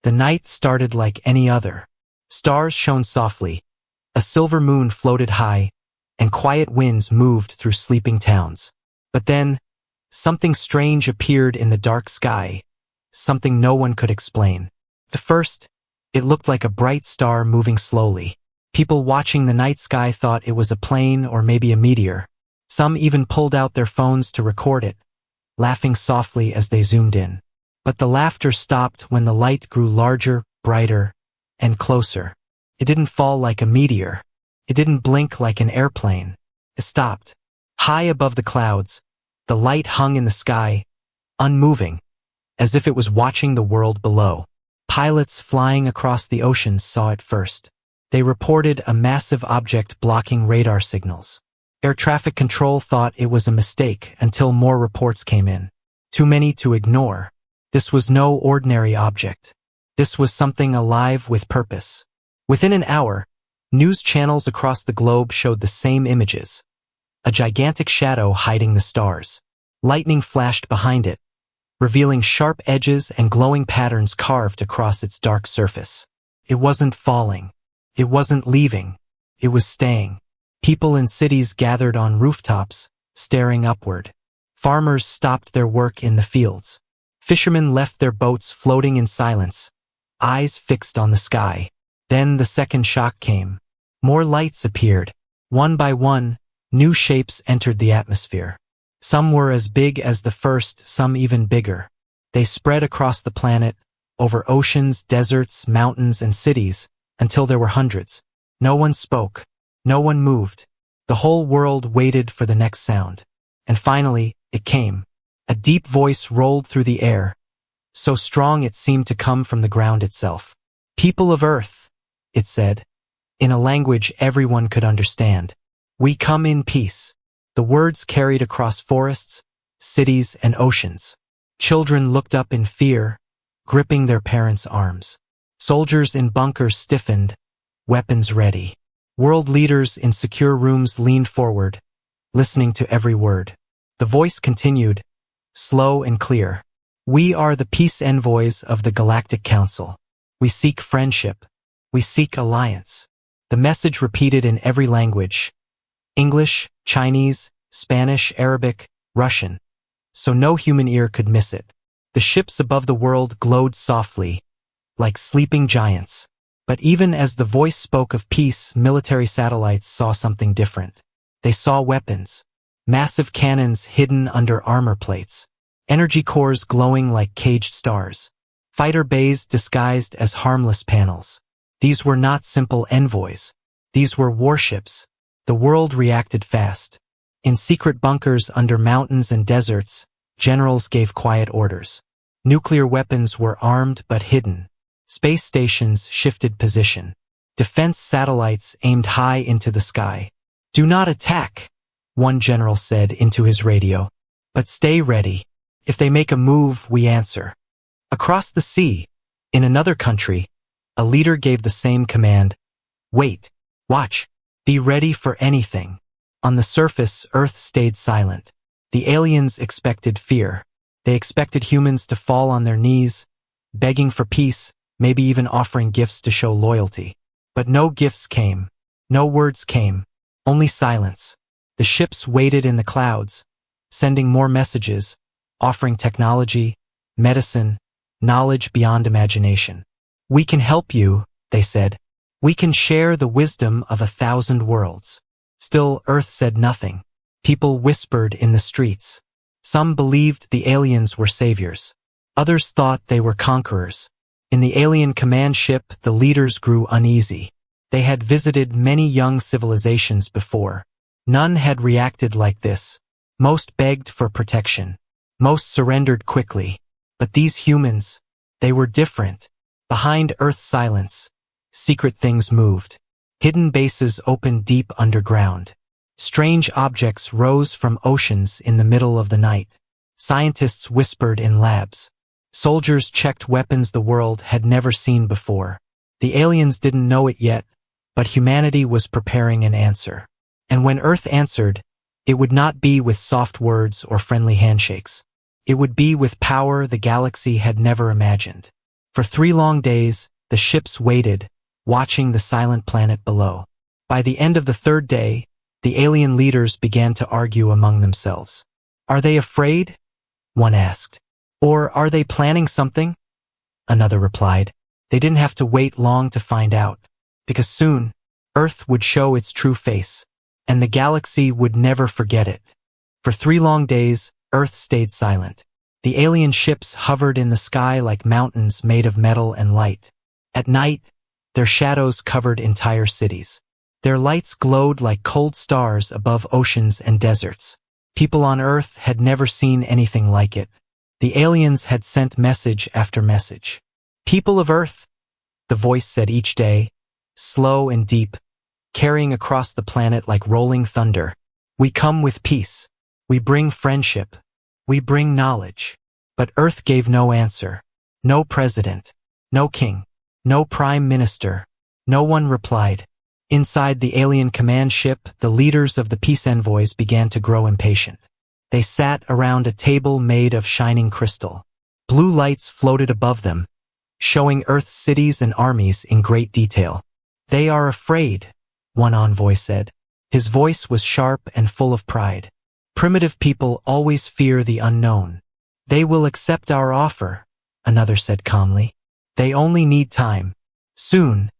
The night started like any other. Stars shone softly, a silver moon floated high, and quiet winds moved through sleeping towns. But then, something strange appeared in the dark sky, something no one could explain. At first, it looked like a bright star moving slowly. People watching the night sky thought it was a plane or maybe a meteor. Some even pulled out their phones to record it, laughing softly as they zoomed in. But the laughter stopped when the light grew larger, brighter, and closer. It didn't fall like a meteor. It didn't blink like an airplane. It stopped. High above the clouds, the light hung in the sky, unmoving, as if it was watching the world below. Pilots flying across the oceans saw it first. They reported a massive object blocking radar signals. Air traffic control thought it was a mistake until more reports came in. Too many to ignore. This was no ordinary object. This was something alive with purpose. Within an hour, news channels across the globe showed the same images. A gigantic shadow hiding the stars. Lightning flashed behind it, revealing sharp edges and glowing patterns carved across its dark surface. It wasn't falling. It wasn't leaving. It was staying. People in cities gathered on rooftops, staring upward. Farmers stopped their work in the fields. Fishermen left their boats floating in silence, eyes fixed on the sky. Then the second shock came. More lights appeared. One by one, new shapes entered the atmosphere. Some were as big as the first, some even bigger. They spread across the planet, over oceans, deserts, mountains, and cities, until there were hundreds. No one spoke. No one moved. The whole world waited for the next sound. And finally, it came. A deep voice rolled through the air, so strong it seemed to come from the ground itself. "People of Earth," it said, in a language everyone could understand. "We come in peace." The words carried across forests, cities, and oceans. Children looked up in fear, gripping their parents' arms. Soldiers in bunkers stiffened, weapons ready. World leaders in secure rooms leaned forward, listening to every word. The voice continued, slow and clear. "We are the peace envoys of the Galactic Council. We seek friendship. We seek alliance." The message repeated in every language: English, Chinese, Spanish, Arabic, Russian, so no human ear could miss it. The ships above the world glowed softly, like sleeping giants. But even as the voice spoke of peace, military satellites saw something different. They saw weapons, massive cannons hidden under armor plates, energy cores glowing like caged stars, fighter bays disguised as harmless panels. These were not simple envoys. These were warships. The world reacted fast. In secret bunkers under mountains and deserts, generals gave quiet orders. Nuclear weapons were armed but hidden. Space stations shifted position. Defense satellites aimed high into the sky. "Do not attack," one general said into his radio, "but stay ready. If they make a move, we answer." Across the sea, in another country, a leader gave the same command: "Wait, watch, be ready for anything." On the surface, Earth stayed silent. The aliens expected fear. They expected humans to fall on their knees, begging for peace, maybe even offering gifts to show loyalty. But no gifts came. No words came. Only silence. The ships waited in the clouds, sending more messages, offering technology, medicine, knowledge beyond imagination. "We can help you," they said. "We can share the wisdom of 1,000 worlds." Still, Earth said nothing. People whispered in the streets. Some believed the aliens were saviors. Others thought they were conquerors. In the alien command ship, the leaders grew uneasy. They had visited many young civilizations before. None had reacted like this. Most begged for protection. Most surrendered quickly. But these humans, they were different. Behind Earth's silence, secret things moved. Hidden bases opened deep underground. Strange objects rose from oceans in the middle of the night. Scientists whispered in labs. Soldiers checked weapons the world had never seen before. The aliens didn't know it yet, but humanity was preparing an answer. And when Earth answered, it would not be with soft words or friendly handshakes. It would be with power the galaxy had never imagined. For 3 long days, the ships waited, watching the silent planet below. By the end of the 3rd day, the alien leaders began to argue among themselves. Are they afraid? One asked. Or are they planning something? Another replied. They didn't have to wait long to find out, because soon, Earth would show its true face, and the galaxy would never forget it. For 3 long days, Earth stayed silent. The alien ships hovered in the sky like mountains made of metal and light. At night, their shadows covered entire cities. Their lights glowed like cold stars above oceans and deserts. People on Earth had never seen anything like it. The aliens had sent message after message. People of Earth, the voice said each day, slow and deep, carrying across the planet like rolling thunder. We come with peace. We bring friendship. We bring knowledge. But Earth gave no answer. No president. No king. No prime minister. No one replied. Inside the alien command ship, the leaders of the peace envoys began to grow impatient. They sat around a table made of shining crystal. Blue lights floated above them, showing Earth's cities and armies in great detail. They are afraid, one envoy said. His voice was sharp and full of pride. Primitive people always fear the unknown. They will accept our offer, another said calmly. They only need time. Soon,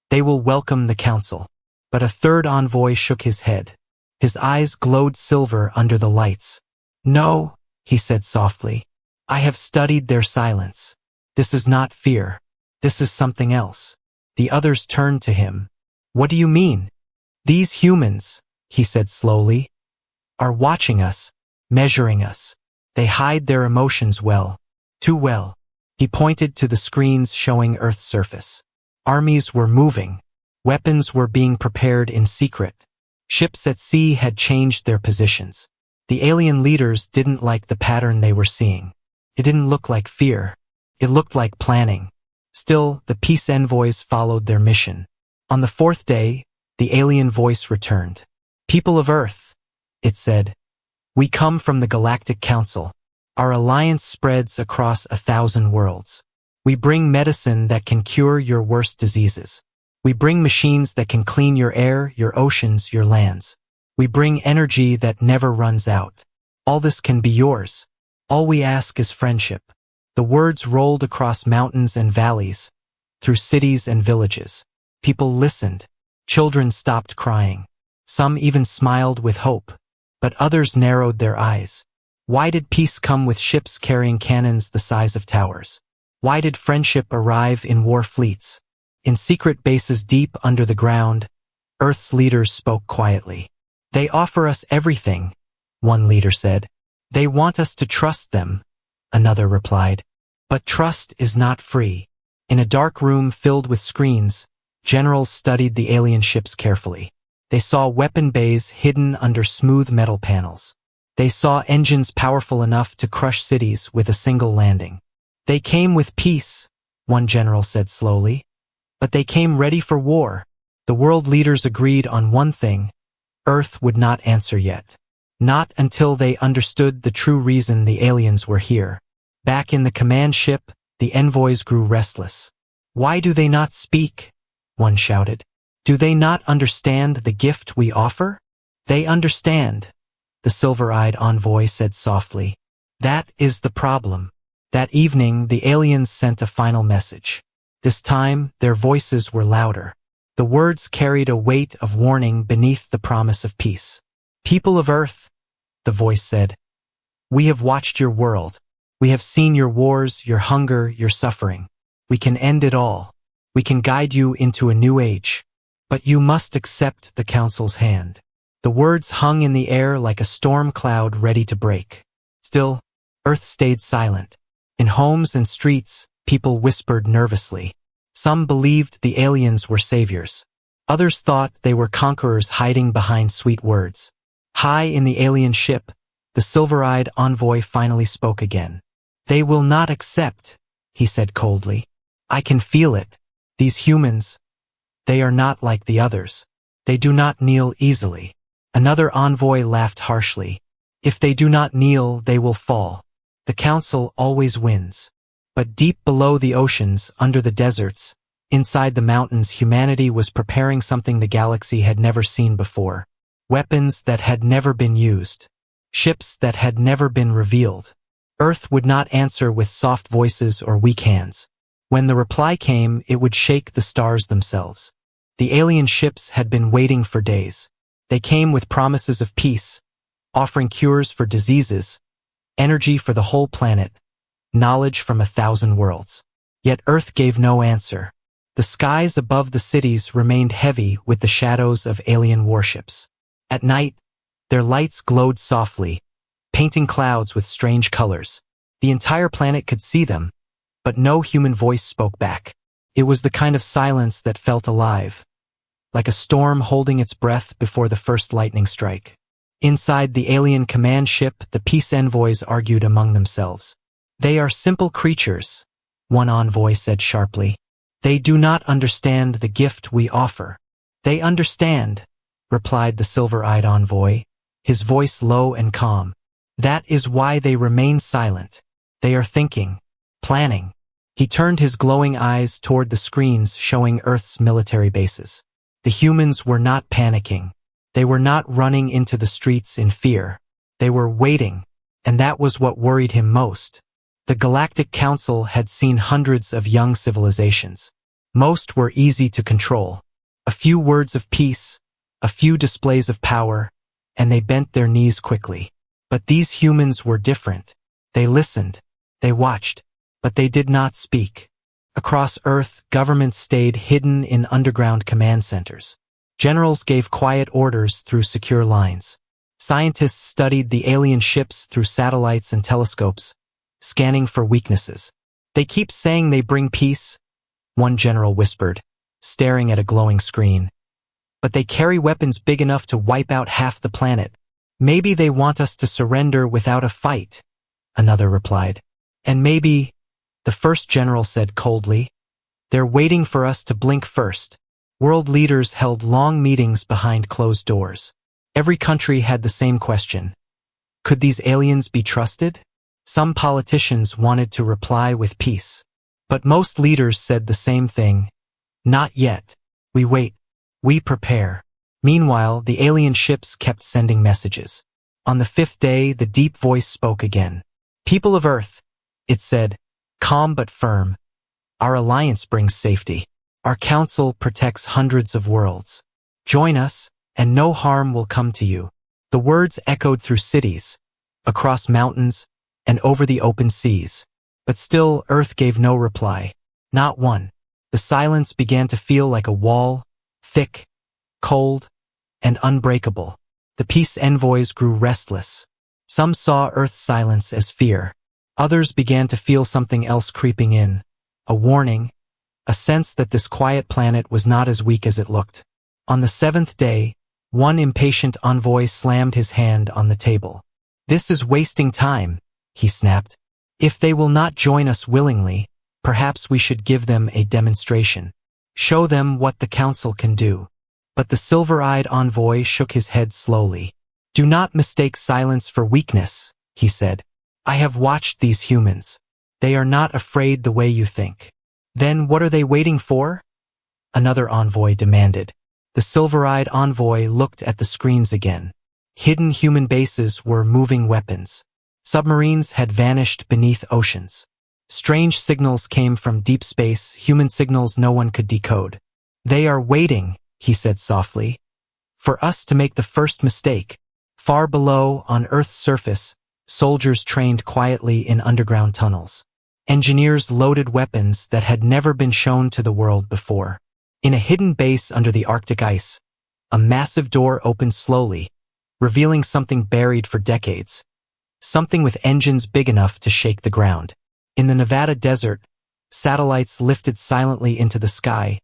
they will welcome the council. But a third envoy shook his head. His eyes glowed silver under the lights. No, he said softly. I have studied their silence. This is not fear. This is something else. The others turned to him. What do you mean? These humans, he said slowly, are watching us, measuring us. They hide their emotions well, too well. He pointed to the screens showing Earth's surface. Armies were moving. Weapons were being prepared in secret. Ships at sea had changed their positions. The alien leaders didn't like the pattern they were seeing. It didn't look like fear. It looked like planning. Still, the peace envoys followed their mission. On the 4th day, the alien voice returned. People of Earth, it said, we come from the Galactic Council. Our alliance spreads across 1,000 worlds. We bring medicine that can cure your worst diseases. We bring machines that can clean your air, your oceans, your lands. We bring energy that never runs out. All this can be yours. All we ask is friendship. The words rolled across mountains and valleys, through cities and villages. People listened. Children stopped crying. Some even smiled with hope, but others narrowed their eyes. Why did peace come with ships carrying cannons the size of towers? Why did friendship arrive in war fleets? In secret bases deep under the ground, Earth's leaders spoke quietly. They offer us everything, one leader said. They want us to trust them, another replied. But trust is not free. In a dark room filled with screens, generals studied the alien ships carefully. They saw weapon bays hidden under smooth metal panels. They saw engines powerful enough to crush cities with a single landing. They came with peace, one general said slowly. But they came ready for war. The world leaders agreed on one thing. Earth would not answer yet. Not until they understood the true reason the aliens were here. Back in the command ship, the envoys grew restless. Why do they not speak? One shouted. Do they not understand the gift we offer? They understand, the silver-eyed envoy said softly. That is the problem. That evening, the aliens sent a final message. This time, their voices were louder. The words carried a weight of warning beneath the promise of peace. People of Earth, the voice said, we have watched your world. We have seen your wars, your hunger, your suffering. We can end it all. We can guide you into a new age. But you must accept the Council's hand. The words hung in the air like a storm cloud ready to break. Still, Earth stayed silent. In homes and streets, people whispered nervously. Some believed the aliens were saviors. Others thought they were conquerors hiding behind sweet words. High in the alien ship, the silver-eyed envoy finally spoke again. They will not accept, he said coldly. I can feel it. These humans, they are not like the others. They do not kneel easily. Another envoy laughed harshly. If they do not kneel, they will fall. The council always wins. But deep below the oceans, under the deserts, inside the mountains, humanity was preparing something the galaxy had never seen before. Weapons that had never been used. Ships that had never been revealed. Earth would not answer with soft voices or weak hands. When the reply came, it would shake the stars themselves. The alien ships had been waiting for days. They came with promises of peace, offering cures for diseases, energy for the whole planet, knowledge from 1,000 worlds. Yet Earth gave no answer. The skies above the cities remained heavy with the shadows of alien warships. At night, their lights glowed softly, painting clouds with strange colors. The entire planet could see them, but no human voice spoke back. It was the kind of silence that felt alive, like a storm holding its breath before the first lightning strike. Inside the alien command ship, the peace envoys argued among themselves. "They are simple creatures," one envoy said sharply. "They do not understand the gift we offer." "They understand," replied the silver-eyed envoy, his voice low and calm. "That is why they remain silent. They are thinking, planning." He turned his glowing eyes toward the screens showing Earth's military bases. The humans were not panicking. They were not running into the streets in fear. They were waiting, and that was what worried him most. The Galactic Council had seen hundreds of young civilizations. Most were easy to control. A few words of peace, a few displays of power, and they bent their knees quickly. But these humans were different. They listened, they watched, but they did not speak. Across Earth, governments stayed hidden in underground command centers. Generals gave quiet orders through secure lines. Scientists studied the alien ships through satellites and telescopes, scanning for weaknesses. "They keep saying they bring peace," one general whispered, staring at a glowing screen. "But they carry weapons big enough to wipe out half the planet. Maybe they want us to surrender without a fight," another replied. "And maybe," the first general said coldly, "they're waiting for us to blink first." World leaders held long meetings behind closed doors. Every country had the same question. Could these aliens be trusted? Some politicians wanted to reply with peace. But most leaders said the same thing. Not yet. We wait. We prepare. Meanwhile, the alien ships kept sending messages. On the 5th day, the deep voice spoke again. "People of Earth," it said, calm but firm, "our alliance brings safety. Our council protects hundreds of worlds. Join us, and no harm will come to you." The words echoed through cities, across mountains, and over the open seas. But still, Earth gave no reply. Not one. The silence began to feel like a wall, thick, cold, and unbreakable. The peace envoys grew restless. Some saw Earth's silence as fear. Others began to feel something else creeping in, a warning, a sense that this quiet planet was not as weak as it looked. On the 7th day, one impatient envoy slammed his hand on the table. "This is wasting time," he snapped. "If they will not join us willingly, perhaps we should give them a demonstration. Show them what the council can do." But the silver-eyed envoy shook his head slowly. "Do not mistake silence for weakness," he said. "I have watched these humans. They are not afraid the way you think." "Then what are they waiting for?" another envoy demanded. The silver-eyed envoy looked at the screens again. Hidden human bases were moving weapons. Submarines had vanished beneath oceans. Strange signals came from deep space, human signals no one could decode. "They are waiting," he said softly, "for us to make the first mistake." Far below, on Earth's surface, soldiers trained quietly in underground tunnels. Engineers loaded weapons that had never been shown to the world before. In a hidden base under the Arctic ice, a massive door opened slowly, revealing something buried for decades. Something with engines big enough to shake the ground. In the Nevada desert, satellites lifted silently into the sky,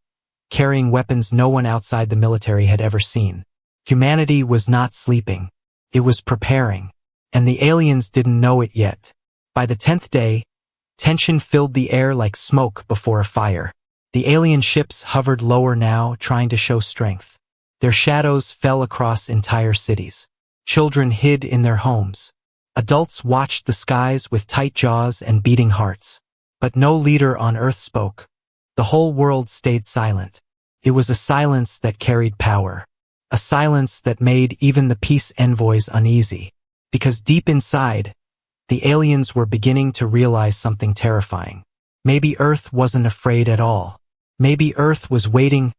carrying weapons no one outside the military had ever seen. Humanity was not sleeping. It was preparing. And the aliens didn't know it yet. By the 10th day, tension filled the air like smoke before a fire. The alien ships hovered lower now, trying to show strength. Their shadows fell across entire cities. Children hid in their homes. Adults watched the skies with tight jaws and beating hearts. But no leader on Earth spoke. The whole world stayed silent. It was a silence that carried power. A silence that made even the peace envoys uneasy. Because deep inside, the aliens were beginning to realize something terrifying. Maybe Earth wasn't afraid at all. Maybe Earth was waiting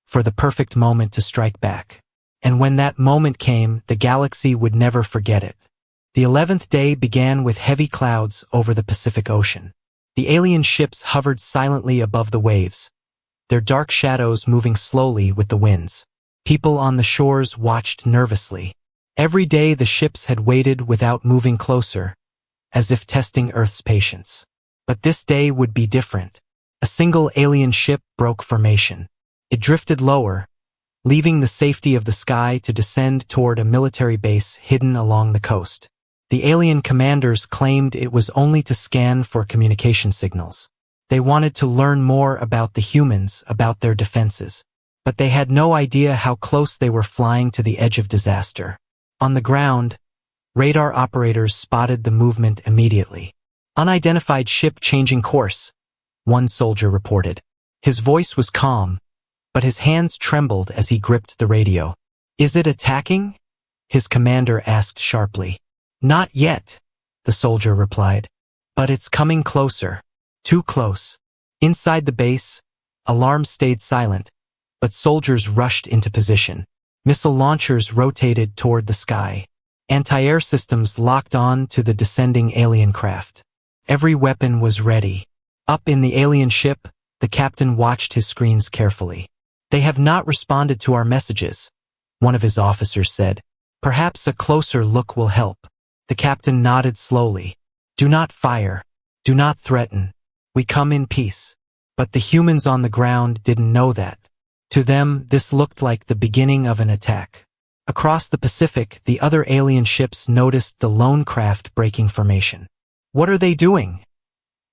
for the perfect moment to strike back. And when that moment came, the galaxy would never forget it. The 11th day began with heavy clouds over the Pacific Ocean. The alien ships hovered silently above the waves, their dark shadows moving slowly with the winds. People on the shores watched nervously. Every day the ships had waited without moving closer, as if testing Earth's patience. But this day would be different. A single alien ship broke formation. It drifted lower, leaving the safety of the sky to descend toward a military base hidden along the coast. The alien commanders claimed it was only to scan for communication signals. They wanted to learn more about the humans, about their defenses. But they had no idea how close they were flying to the edge of disaster. On the ground, radar operators spotted the movement immediately. Unidentified ship changing course, one soldier reported. His voice was calm, but his hands trembled as he gripped the radio. "Is it attacking?" his commander asked sharply. "Not yet," the soldier replied. "But it's coming closer. Too close." Inside the base, alarms stayed silent, but soldiers rushed into position. Missile launchers rotated toward the sky. Anti-air systems locked on to the descending alien craft. Every weapon was ready. Up in the alien ship, the captain watched his screens carefully. "They have not responded to our messages," one of his officers said. "Perhaps a closer look will help." The captain nodded slowly. "Do not fire. Do not threaten. We come in peace." But the humans on the ground didn't know that. To them, this looked like the beginning of an attack. Across the Pacific, the other alien ships noticed the lone craft breaking formation. "What are they doing?"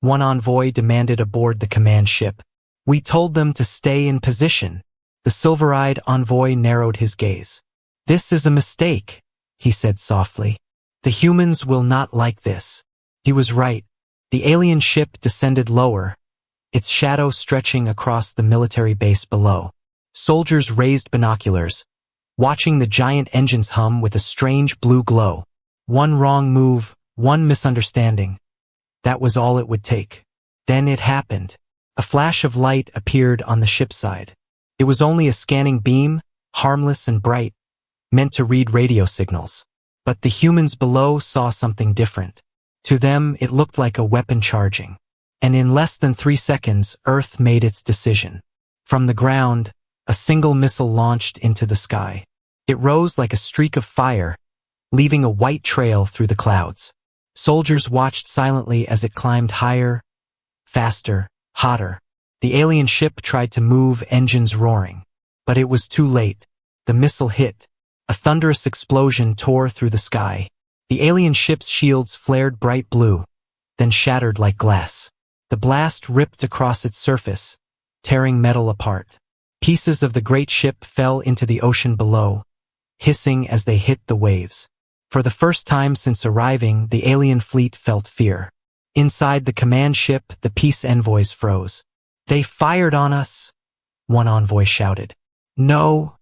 one envoy demanded aboard the command ship. "We told them to stay in position." The silver-eyed envoy narrowed his gaze. "This is a mistake," he said softly. "The humans will not like this." He was right. The alien ship descended lower, its shadow stretching across the military base below. Soldiers raised binoculars, watching the giant engines hum with a strange blue glow. One wrong move, one misunderstanding. That was all it would take. Then it happened. A flash of light appeared on the ship's side. It was only a scanning beam, harmless and bright, meant to read radio signals. But the humans below saw something different. To them, it looked like a weapon charging. And in less than 3 seconds, Earth made its decision. From the ground, a single missile launched into the sky. It rose like a streak of fire, leaving a white trail through the clouds. Soldiers watched silently as it climbed higher, faster, hotter. The alien ship tried to move, engines roaring. But it was too late. The missile hit. A thunderous explosion tore through the sky. The alien ship's shields flared bright blue, then shattered like glass. The blast ripped across its surface, tearing metal apart. Pieces of the great ship fell into the ocean below, hissing as they hit the waves. For the first time since arriving, the alien fleet felt fear. Inside the command ship, the peace envoys froze. "They fired on us," one envoy shouted. "No,"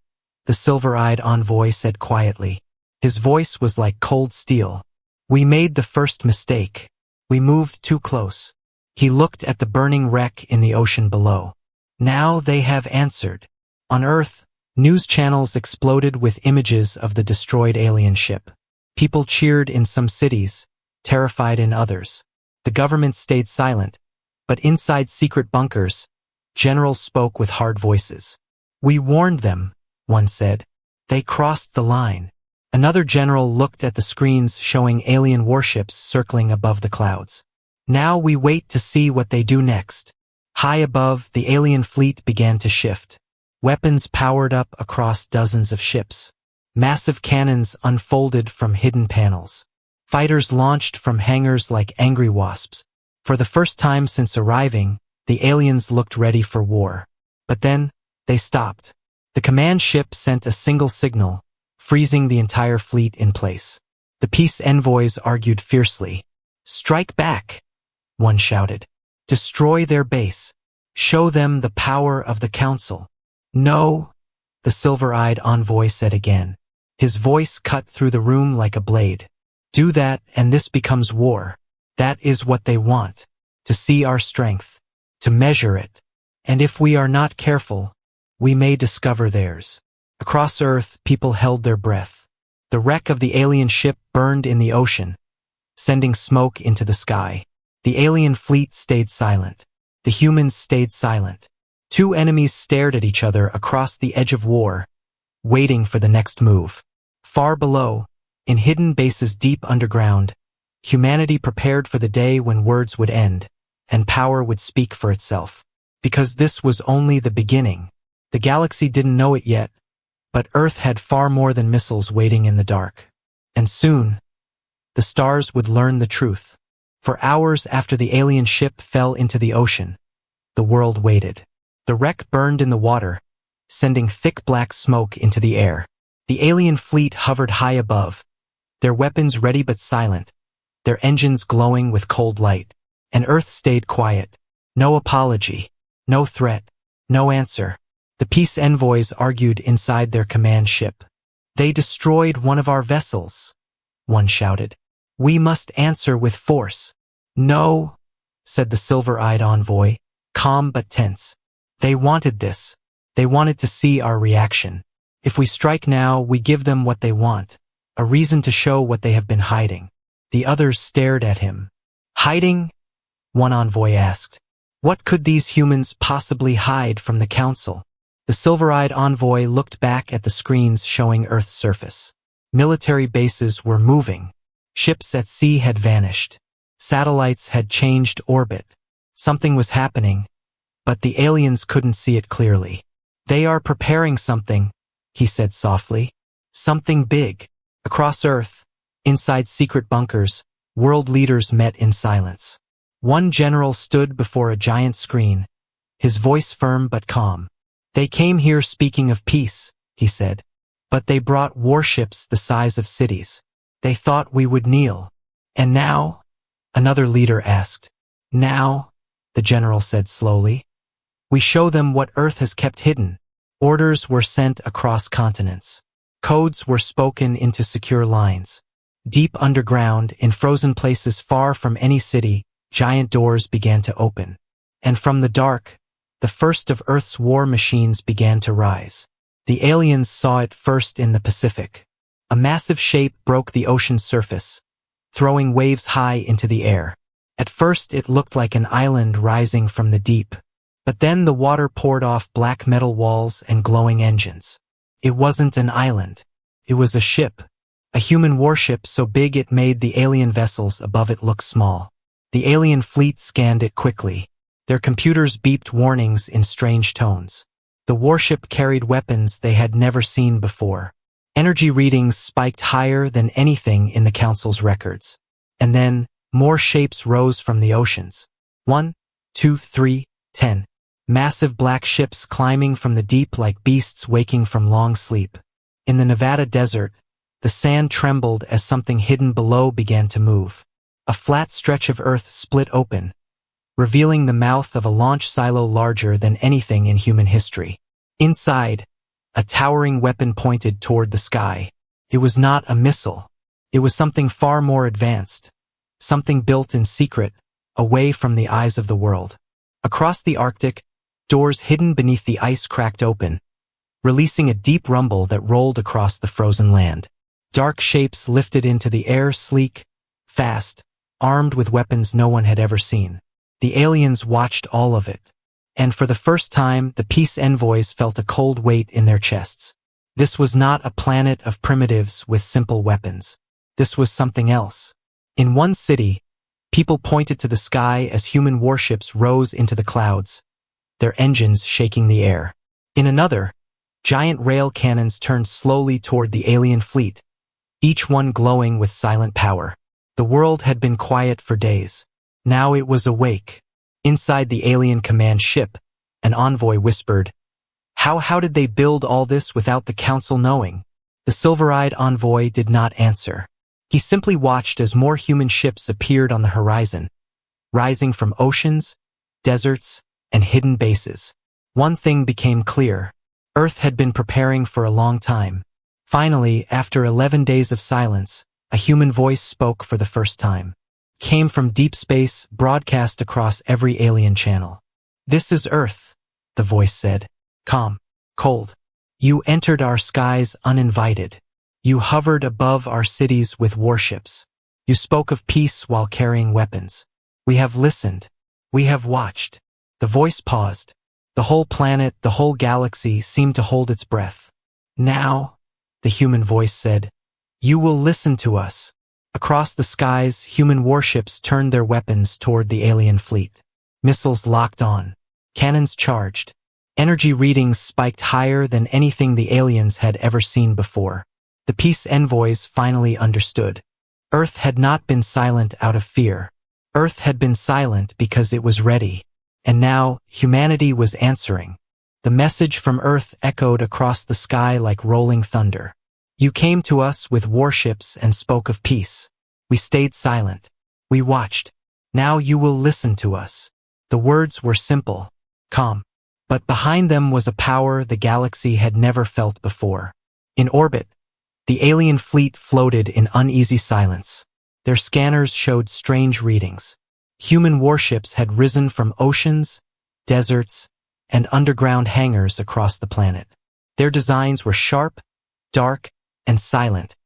the silver-eyed envoy said quietly. His voice was like cold steel. "We made the first mistake. We moved too close." He looked at the burning wreck in the ocean below. "Now they have answered." On Earth, news channels exploded with images of the destroyed alien ship. People cheered in some cities, terrified in others. The government stayed silent, but inside secret bunkers, generals spoke with hard voices. "We warned them," one said. "They crossed the line." Another general looked at the screens showing alien warships circling above the clouds. "Now we wait to see what they do next." High above, the alien fleet began to shift. Weapons powered up across dozens of ships. Massive cannons unfolded from hidden panels. Fighters launched from hangars like angry wasps. For the first time since arriving, the aliens looked ready for war. But then, they stopped. The command ship sent a single signal, freezing the entire fleet in place. The peace envoys argued fiercely. "Strike back," one shouted. Destroy their base. Show them the power of the Council. No, the silver-eyed envoy said again. His voice cut through the room like a blade. Do that and this becomes war. That is what they want. To see our strength. To measure it. And if we are not careful, we may discover theirs. Across Earth, people held their breath. The wreck of the alien ship burned in the ocean, sending smoke into the sky. The alien fleet stayed silent. The humans stayed silent. Two enemies stared at each other across the edge of war, waiting for the next move. Far below, in hidden bases deep underground, humanity prepared for the day when words would end, and power would speak for itself. Because this was only the beginning. The galaxy didn't know it yet, but Earth had far more than missiles waiting in the dark. And soon, the stars would learn the truth. For hours after the alien ship fell into the ocean, the world waited. The wreck burned in the water, sending thick black smoke into the air. The alien fleet hovered high above, their weapons ready but silent, their engines glowing with cold light. And Earth stayed quiet. No apology, no threat, no answer. The peace envoys argued inside their command ship. They destroyed one of our vessels, one shouted. We must answer with force. No, said the silver-eyed envoy, calm but tense. They wanted this. They wanted to see our reaction. If we strike now, we give them what they want, a reason to show what they have been hiding. The others stared at him. Hiding? One envoy asked. What could these humans possibly hide from the Council? The silver-eyed envoy looked back at the screens showing Earth's surface. Military bases were moving. Ships at sea had vanished. Satellites had changed orbit. Something was happening, but the aliens couldn't see it clearly. They are preparing something, he said softly. Something big. Across Earth, inside secret bunkers, world leaders met in silence. One general stood before a giant screen, his voice firm but calm. They came here speaking of peace, he said. But they brought warships the size of cities. They thought we would kneel. And now? Another leader asked. Now, the general said slowly, we show them what Earth has kept hidden. Orders were sent across continents. Codes were spoken into secure lines. Deep underground, in frozen places far from any city, giant doors began to open. And from the dark, the first of Earth's war machines began to rise. The aliens saw it first in the Pacific. A massive shape broke the ocean's surface, throwing waves high into the air. At first it looked like an island rising from the deep. But then the water poured off black metal walls and glowing engines. It wasn't an island. It was a ship. A human warship so big it made the alien vessels above it look small. The alien fleet scanned it quickly. Their computers beeped warnings in strange tones. The warship carried weapons they had never seen before. Energy readings spiked higher than anything in the Council's records. And then, more shapes rose from the oceans. 1, 2, 3, 10. Massive black ships climbing from the deep like beasts waking from long sleep. In the Nevada desert, the sand trembled as something hidden below began to move. A flat stretch of earth split open, revealing the mouth of a launch silo larger than anything in human history. Inside, a towering weapon pointed toward the sky. It was not a missile. It was something far more advanced. Something built in secret, away from the eyes of the world. Across the Arctic, doors hidden beneath the ice cracked open, releasing a deep rumble that rolled across the frozen land. Dark shapes lifted into the air, sleek, fast, armed with weapons no one had ever seen. The aliens watched all of it. And for the first time, the peace envoys felt a cold weight in their chests. This was not a planet of primitives with simple weapons. This was something else. In one city, people pointed to the sky as human warships rose into the clouds, their engines shaking the air. In another, giant rail cannons turned slowly toward the alien fleet, each one glowing with silent power. The world had been quiet for days. Now it was awake. Inside the alien command ship, an envoy whispered, How did they build all this without the Council knowing? The silver-eyed envoy did not answer. He simply watched as more human ships appeared on the horizon, rising from oceans, deserts, and hidden bases. One thing became clear. Earth had been preparing for a long time. Finally, after 11 days of silence, a human voice spoke for the first time. Came from deep space, broadcast across every alien channel. "This is Earth," the voice said. "Calm, cold. You entered our skies uninvited. You hovered above our cities with warships. You spoke of peace while carrying weapons. We have listened. We have watched." The voice paused. The whole planet, the whole galaxy seemed to hold its breath. "Now," the human voice said, "you will listen to us." Across the skies, human warships turned their weapons toward the alien fleet. Missiles locked on. Cannons charged. Energy readings spiked higher than anything the aliens had ever seen before. The peace envoys finally understood. Earth had not been silent out of fear. Earth had been silent because it was ready. And now, humanity was answering. The message from Earth echoed across the sky like rolling thunder. "You came to us with warships and spoke of peace. We stayed silent. We watched. Now you will listen to us." The words were simple, calm. But behind them was a power the galaxy had never felt before. In orbit, the alien fleet floated in uneasy silence. Their scanners showed strange readings. Human warships had risen from oceans, deserts, and underground hangars across the planet. Their designs were sharp, dark, and silent,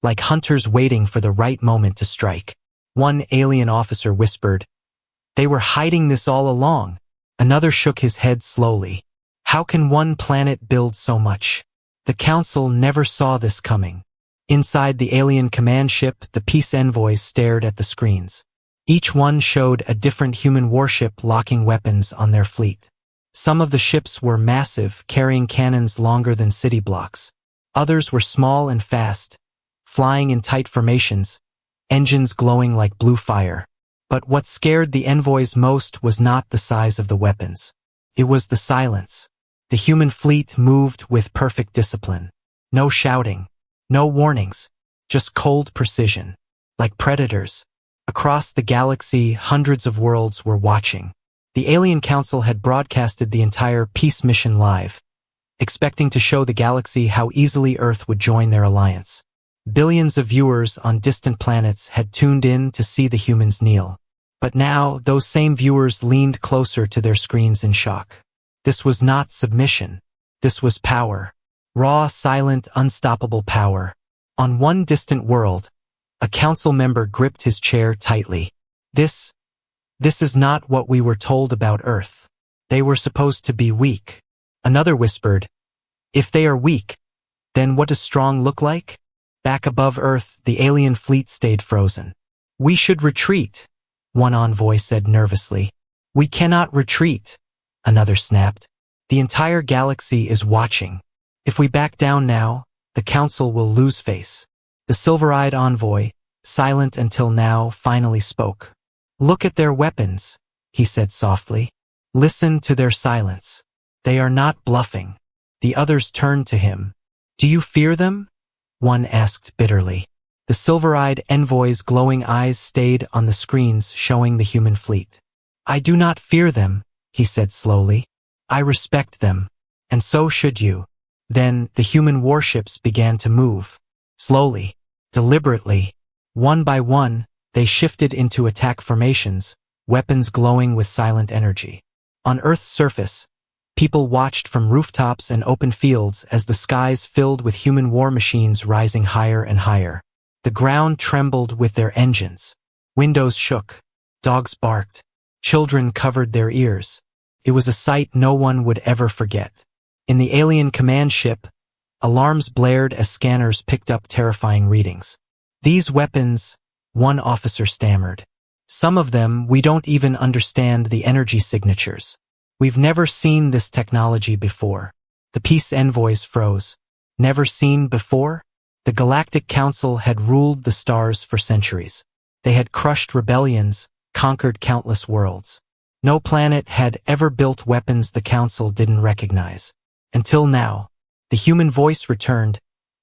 like hunters waiting for the right moment to strike. One alien officer whispered, "They were hiding this all along." Another shook his head slowly. "How can one planet build so much? The Council never saw this coming." Inside the alien command ship, the peace envoys stared at the screens. Each one showed a different human warship locking weapons on their fleet. Some of the ships were massive, carrying cannons longer than city blocks. Others were small and fast, flying in tight formations, engines glowing like blue fire. But what scared the envoys most was not the size of the weapons. It was the silence. The human fleet moved with perfect discipline. No shouting, no warnings, just cold precision. Like predators. Across the galaxy, hundreds of worlds were watching. The Alien Council had broadcasted the entire peace mission live, expecting to show the galaxy how easily Earth would join their alliance. Billions of viewers on distant planets had tuned in to see the humans kneel. But now, those same viewers leaned closer to their screens in shock. This was not submission. This was power. Raw, silent, unstoppable power. On one distant world, a council member gripped his chair tightly. This is not what we were told about Earth. They were supposed to be weak. Another whispered, "If they are weak, then what does strong look like?" Back above Earth, the alien fleet stayed frozen. "We should retreat," one envoy said nervously. "We cannot retreat," another snapped. "The entire galaxy is watching. If we back down now, the council will lose face." The silver-eyed envoy, silent until now, finally spoke. "Look at their weapons," he said softly. "Listen to their silence. They are not bluffing." The others turned to him. "Do you fear them?" one asked bitterly. The silver-eyed envoy's glowing eyes stayed on the screens showing the human fleet. "I do not fear them," he said slowly. "I respect them. And so should you." Then the human warships began to move. Slowly, deliberately, one by one, they shifted into attack formations, weapons glowing with silent energy. On Earth's surface, people watched from rooftops and open fields as the skies filled with human war machines rising higher and higher. The ground trembled with their engines. Windows shook. Dogs barked. Children covered their ears. It was a sight no one would ever forget. In the alien command ship, alarms blared as scanners picked up terrifying readings. "These weapons," one officer stammered. "Some of them, we don't even understand the energy signatures. We've never seen this technology before." The peace envoys froze. Never seen before? The Galactic Council had ruled the stars for centuries. They had crushed rebellions, conquered countless worlds. No planet had ever built weapons the Council didn't recognize. Until now, the human voice returned,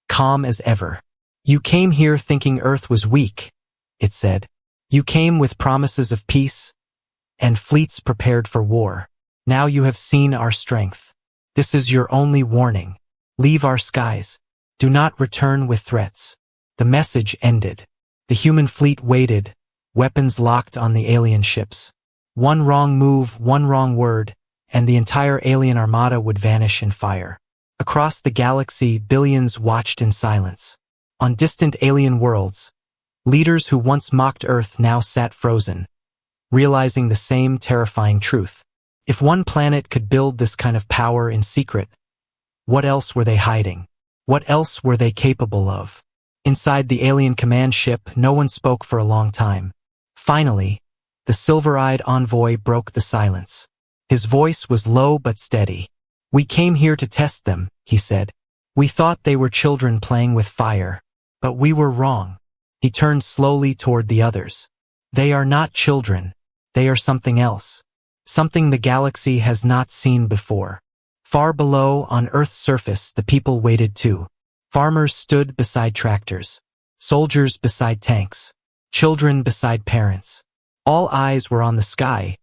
calm as ever. "You came here thinking Earth was weak," it said. "You came with promises of peace, and fleets prepared for war. Now you have seen our strength. This is your only warning. Leave our skies. Do not return with threats. The message ended. The human fleet waited, weapons locked on the alien ships. One wrong move, one wrong word, and the entire alien armada would vanish in fire. Across the galaxy, billions watched in silence. On distant alien worlds, leaders who once mocked Earth now sat frozen, realizing the same terrifying truth. If one planet could build this kind of power in secret, what else were they hiding? What else were they capable of? Inside the alien command ship, no one spoke for a long time. Finally, the silver-eyed envoy broke the silence. His voice was low but steady. "We came here to test them," he said. "We thought they were children playing with fire. But we were wrong." He turned slowly toward the others. "They are not children. They are something else. Something the galaxy has not seen before." Far below, on Earth's surface, the people waited too. Farmers stood beside tractors. Soldiers beside tanks. Children beside parents. All eyes were on the sky,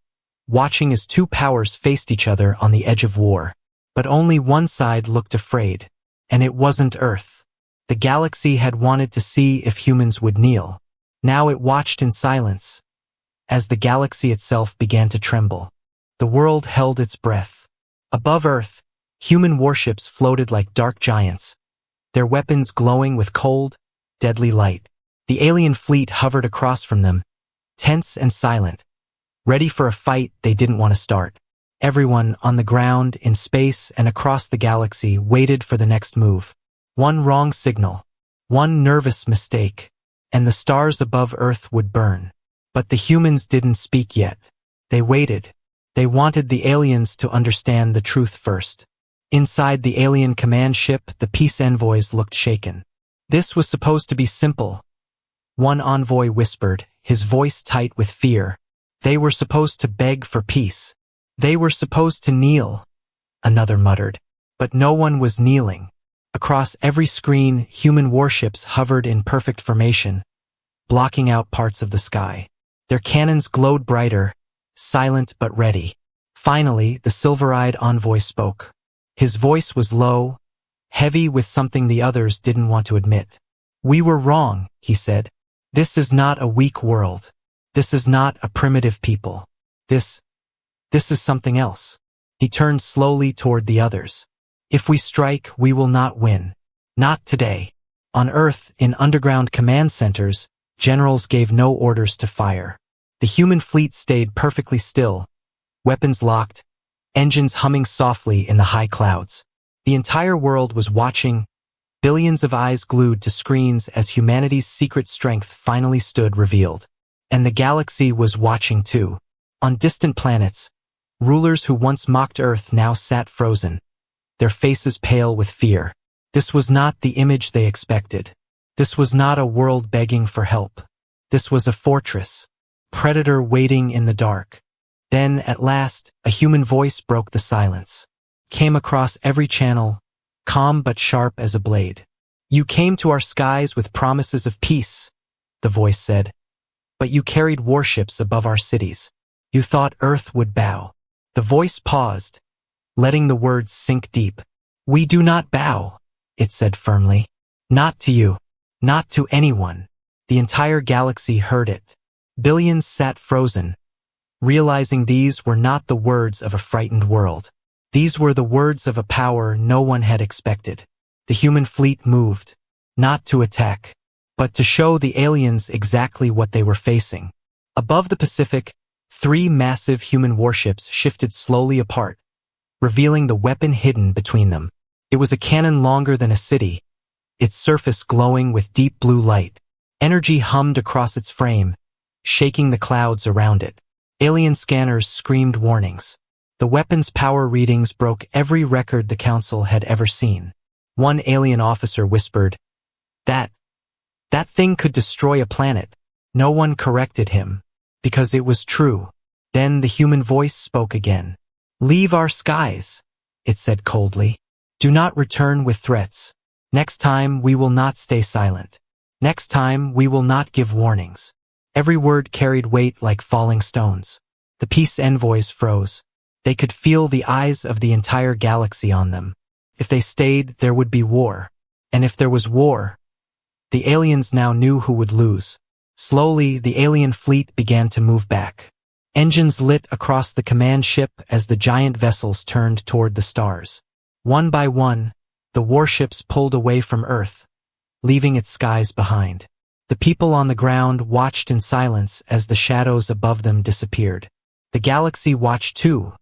watching as two powers faced each other on the edge of war. But only one side looked afraid. And it wasn't Earth. The galaxy had wanted to see if humans would kneel. Now it watched in silence, as the galaxy itself began to tremble. The world held its breath. Above Earth, human warships floated like dark giants, their weapons glowing with cold, deadly light. The alien fleet hovered across from them, tense and silent, ready for a fight they didn't want to start. Everyone on the ground, in space, and across the galaxy waited for the next move. One wrong signal, one nervous mistake, and the stars above Earth would burn. But the humans didn't speak yet. They waited. They wanted the aliens to understand the truth first. Inside the alien command ship, the peace envoys looked shaken. This was supposed to be simple. One envoy whispered, his voice tight with fear. They were supposed to beg for peace. They were supposed to kneel, another muttered. But no one was kneeling. Across every screen, human warships hovered in perfect formation, blocking out parts of the sky. Their cannons glowed brighter, silent but ready. Finally, the silver-eyed envoy spoke. His voice was low, heavy with something the others didn't want to admit. "We were wrong," he said. "This is not a weak world. This is not a primitive people. This is something else." He turned slowly toward the others. "If we strike, we will not win. Not today." On Earth, in underground command centers, generals gave no orders to fire. The human fleet stayed perfectly still, weapons locked, engines humming softly in the high clouds. The entire world was watching, billions of eyes glued to screens as humanity's secret strength finally stood revealed. And the galaxy was watching too. On distant planets, rulers who once mocked Earth now sat frozen, their faces pale with fear. This was not the image they expected. This was not a world begging for help. This was a fortress, predator waiting in the dark. Then, at last, a human voice broke the silence. Came across every channel, calm but sharp as a blade. "You came to our skies with promises of peace," the voice said. "But you carried warships above our cities. You thought Earth would bow." The voice paused, letting the words sink deep. "We do not bow," it said firmly. "Not to you. Not to anyone." The entire galaxy heard it. Billions sat frozen, realizing these were not the words of a frightened world. These were the words of a power no one had expected. The human fleet moved, not to attack, but to show the aliens exactly what they were facing. Above the Pacific, 3 massive human warships shifted slowly apart, revealing the weapon hidden between them. It was a cannon longer than a city, its surface glowing with deep blue light. Energy hummed across its frame, shaking the clouds around it. Alien scanners screamed warnings. The weapon's power readings broke every record the Council had ever seen. One alien officer whispered, That thing could destroy a planet." No one corrected him, because it was true. Then the human voice spoke again. "Leave our skies," it said coldly. "Do not return with threats. Next time we will not stay silent. Next time we will not give warnings." Every word carried weight like falling stones. The peace envoys froze. They could feel the eyes of the entire galaxy on them. If they stayed, there would be war. And if there was war, the aliens now knew who would lose. Slowly, the alien fleet began to move back. Engines lit across the command ship as the giant vessels turned toward the stars. One by one, the warships pulled away from Earth, leaving its skies behind. The people on the ground watched in silence as the shadows above them disappeared. The galaxy watched too,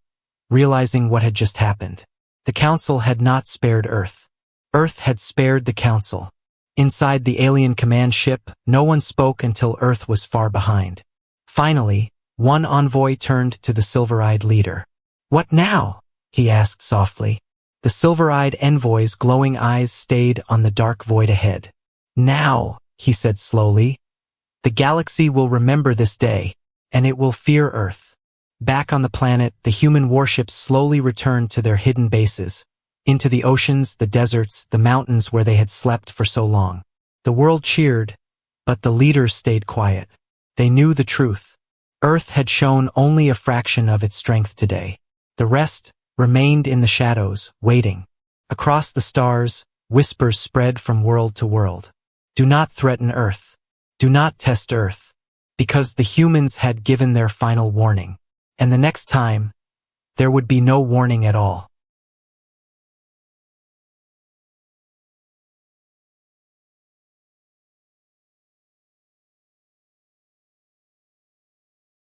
realizing what had just happened. The Council had not spared Earth. Earth had spared the Council. Inside the alien command ship, no one spoke until Earth was far behind. Finally, one envoy turned to the silver-eyed leader. "What now?" he asked softly. The silver-eyed envoy's glowing eyes stayed on the dark void ahead. "Now," he said slowly, "the galaxy will remember this day, and it will fear Earth." Back on the planet, the human warships slowly returned to their hidden bases, into the oceans, the deserts, the mountains where they had slept for so long. The world cheered, but the leaders stayed quiet. They knew the truth. Earth had shown only a fraction of its strength today. The rest remained in the shadows, waiting. Across the stars, whispers spread from world to world. Do not threaten Earth. Do not test Earth. Because the humans had given their final warning. And the next time, there would be no warning at all.